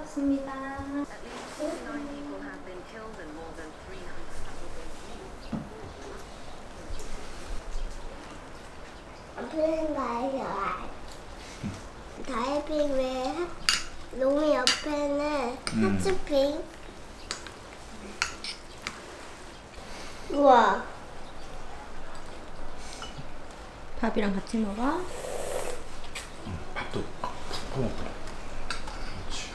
없습니다. 그런가요? 다이빙 왜 롱이 옆에는 핫스핑? 우와. 밥이랑 같이 먹어. 밥도 퍼먹더라. 그렇지.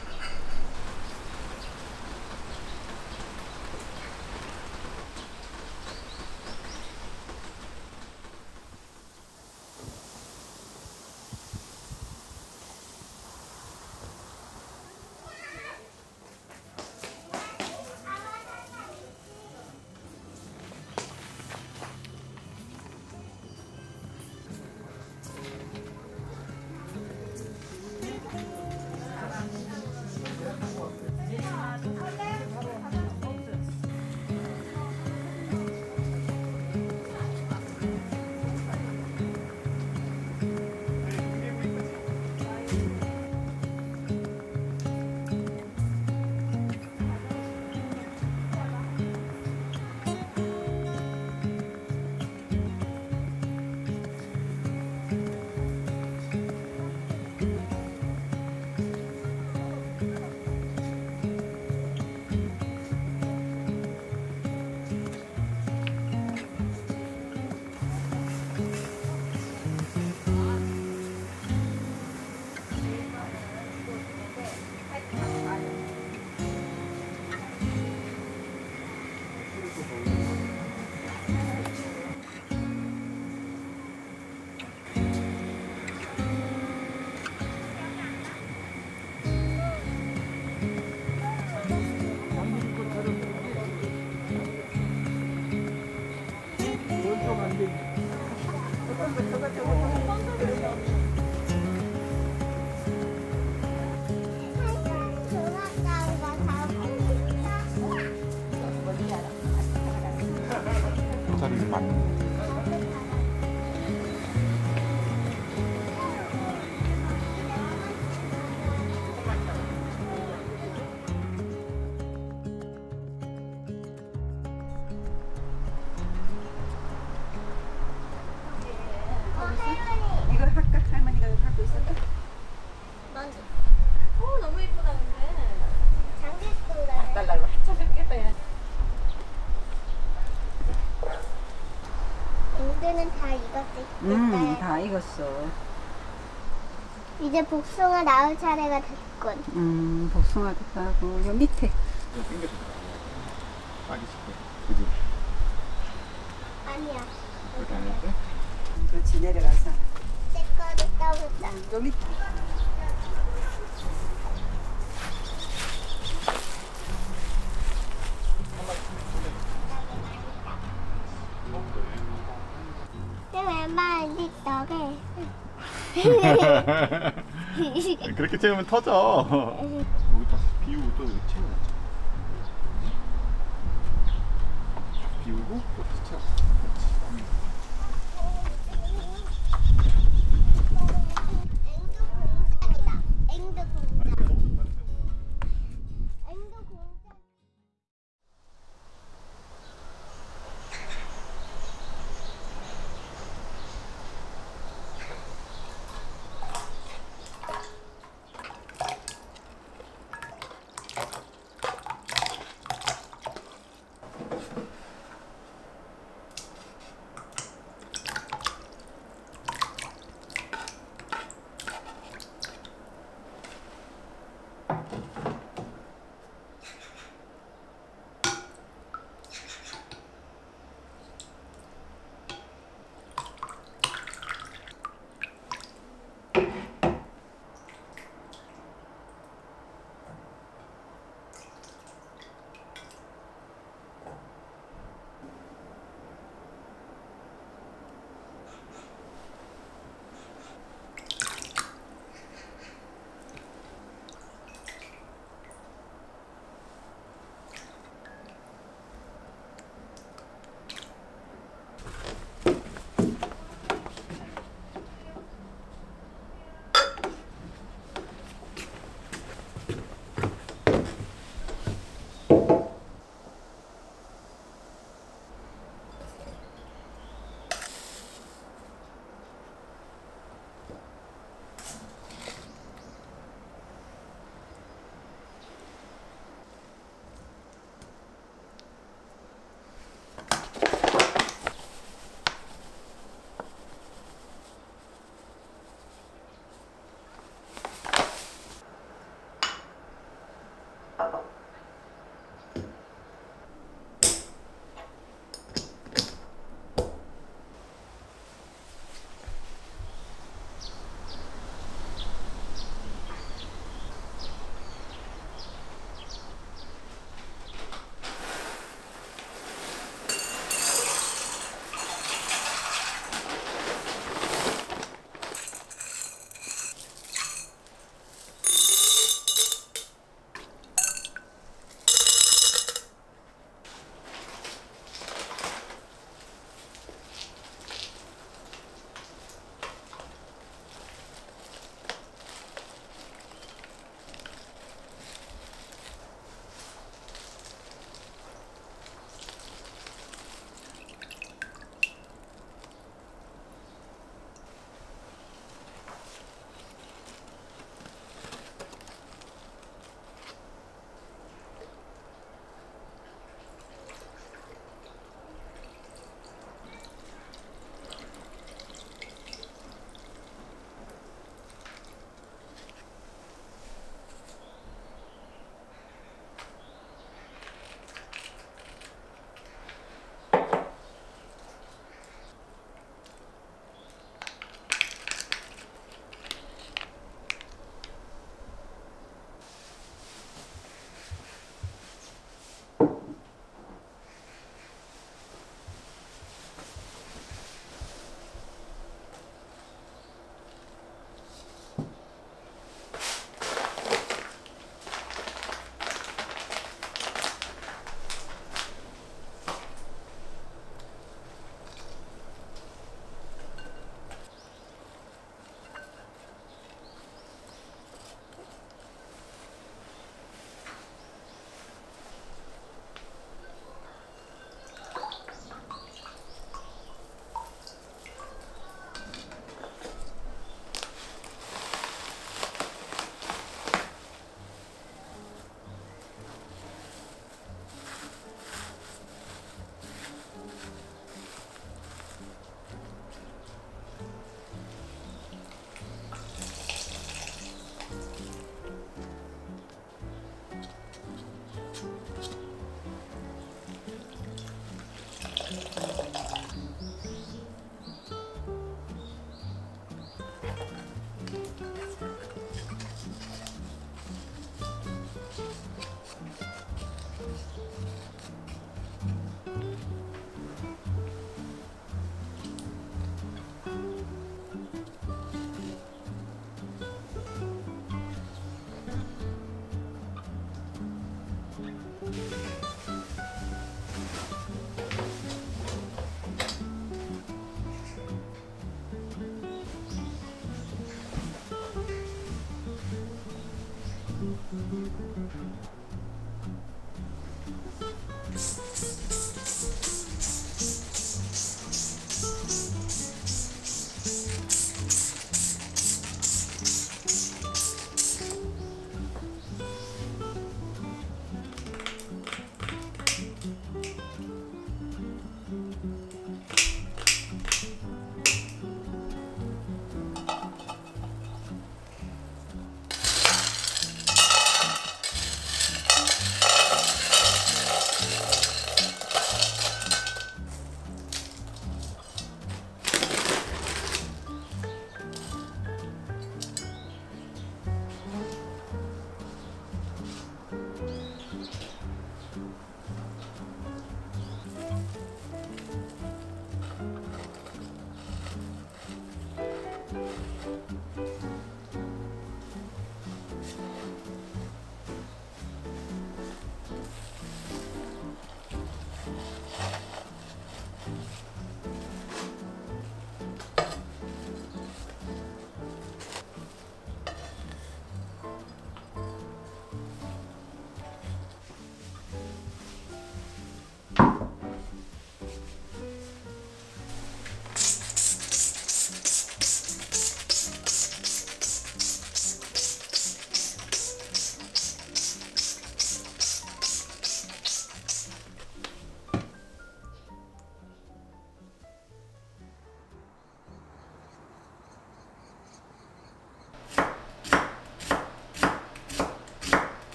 모자리를 많이. 이거 할까? 할머니가 이거 갖고 있을까? 먼저 너무 예쁘다 근데. 장기스톤 달라고 한참 했겠다 야. 앵두는 다 익었지. 다 익었어. 이제 복숭아 나올 차례가 됐군. 복숭아도 따고 요 밑에. 이거 땡겨주더라고. 따기 쉽게. 그지? 아니야. 그렇게 안 했대? 그렇지 내려가서. 내 거를 따보자. 요 밑에. 내 왼발이 떡에. 그렇게 채우면 터져. 여기다 비우고 또 여기 채워야지. 비우고 또 다시 채워. 그렇지. 앵두 공장. 앵두 공장.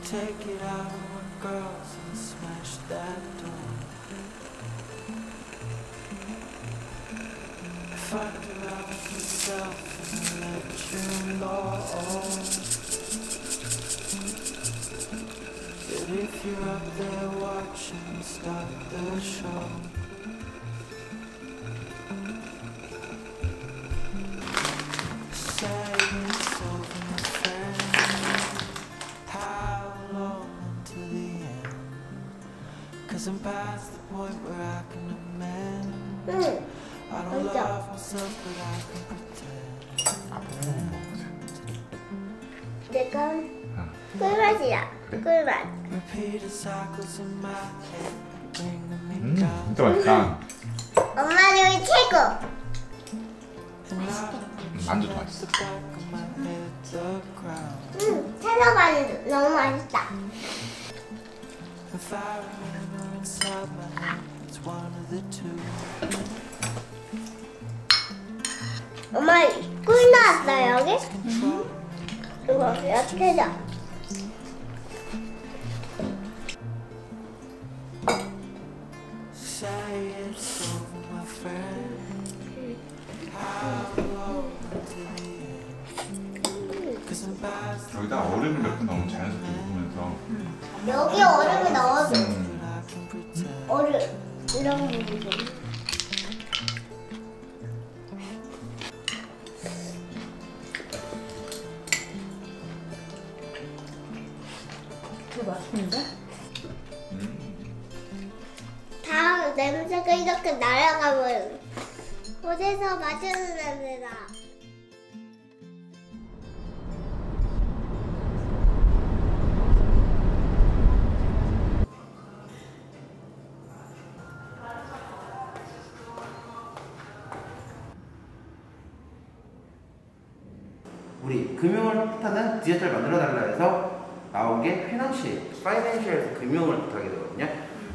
Take it out with girls and smash that door. I fucked around with myself and let you know that if you're up there watching, start the show. Say it's over, my friend. How long until the end? 'Cause I'm past the point where I can amend. I don't love myself, but I can pretend. 내가 꿀맛이야. 꿀맛. Repeated cycles in my head, bringing me down. 진짜 맛있다. 엄마 여기 최고. And I 만두도 맛있어. the back of my head, the ground. 찾아봤는데 너무 맛있다. If I remember inside my head, it's one of the two. 엄마 꿀 나왔어 여기? 이거 약해져. Say it's over, my friend. How long until the end? 'Cause I'm past the 여기다 얼음을 몇 분 넣으면 자연스럽게 녹으면서. 여기 얼음을 넣어줘. point I can pretend. 얼음 이런 부분. 그거 맛있는데? 다음 냄새가 이렇게 날아가면 어디서 마시는 냄새다. 우리 금융을 뜻하는 디저트를 만들어 달라 해서 나온 게 파이낸셜에서 금융을 부탁이 되거든요.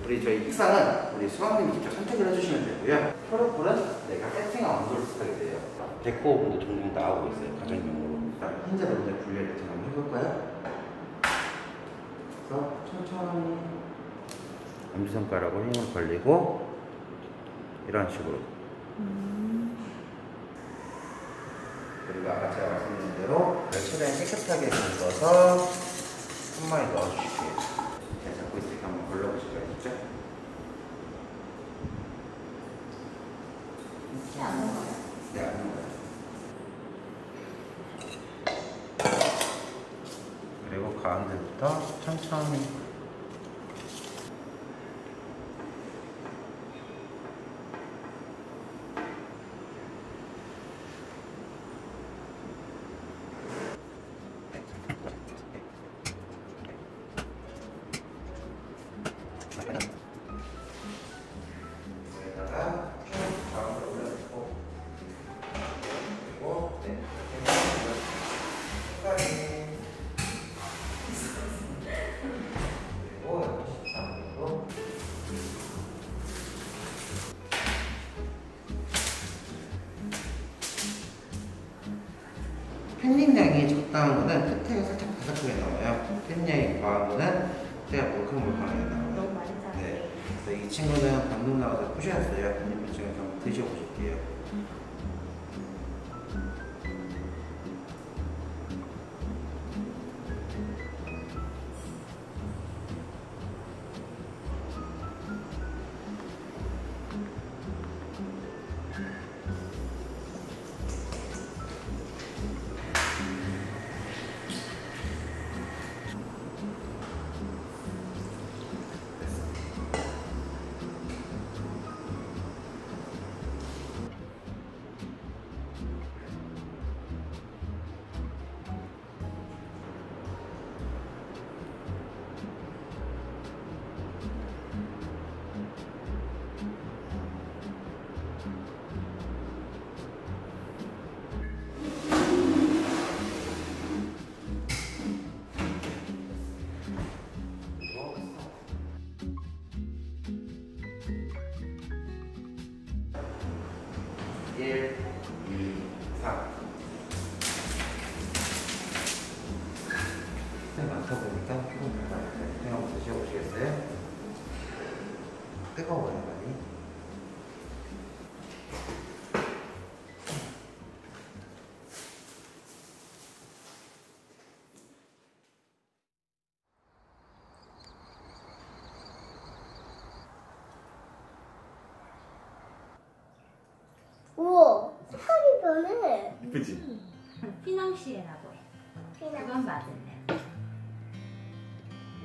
우리 저희 식상은 우리 수강님이 직접 선택을 해주시면 되고요. 프로폴은 내가 세팅한 온도를 부탁이 돼요. 데코 오븐도 종종 나오고 있어요. 가정용으로. 흰자를 먼저 분리할 때 한번 해볼까요? 그래서 천천히 엄지손가락으로 힘을 벌리고 이런 식으로. 그리고 아까 제가 말씀드린 대로 최대한 깨끗하게 긁어서 한 마리 넣어주실게요. 제가 잡고 있으니까 한번 걸러보실까요? 진짜? 안 먹어요? 네, 안 먹어요. 그리고 가운데부터 천천히 여기다가 쭉 가운데 올려놓고 그리고 색깔이 그리고 여기 13으로 팬링량이 적당한 거는 끝에 살짝 바삭하게 나와요. 팬량이 과한 거는 끝에가 물컹물컹하게 나와요. 너무 많이 짜. 네. 그래서 이 친구는 방금 나와서 푸셨어요. 이 친구 한번 드셔보실게요. 일, 이, 삼. 많다 보니까 조금 더 한번 드셔보시겠어요? 뜨거워요 많이. 우와, 색깔이 변해. 이쁘지? 피낭시에라고 해. 그건 맞을래.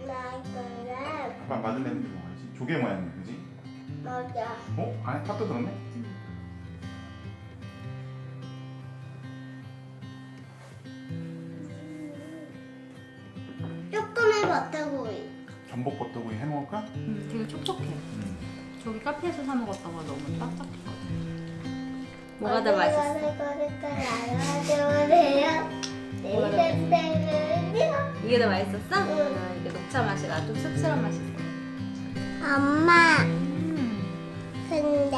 나 이거를 아빠 맞으면 이거 뭐지? 조개 모양 그지? 맞아. 어? 안에 팥도 들었네? 조금의 버터구이. 전복 버터구이 해 먹을까? 되게 촉촉해. 저기 카페에서 사 먹었던 거 너무 딱딱했거든. 뭐가 더 맛있어? 뭐가 더 맛있어? 이게 더 맛있었어? 응. 이게 녹차 맛이라 좀 씁쓸한 맛이 있어. 엄마, 근데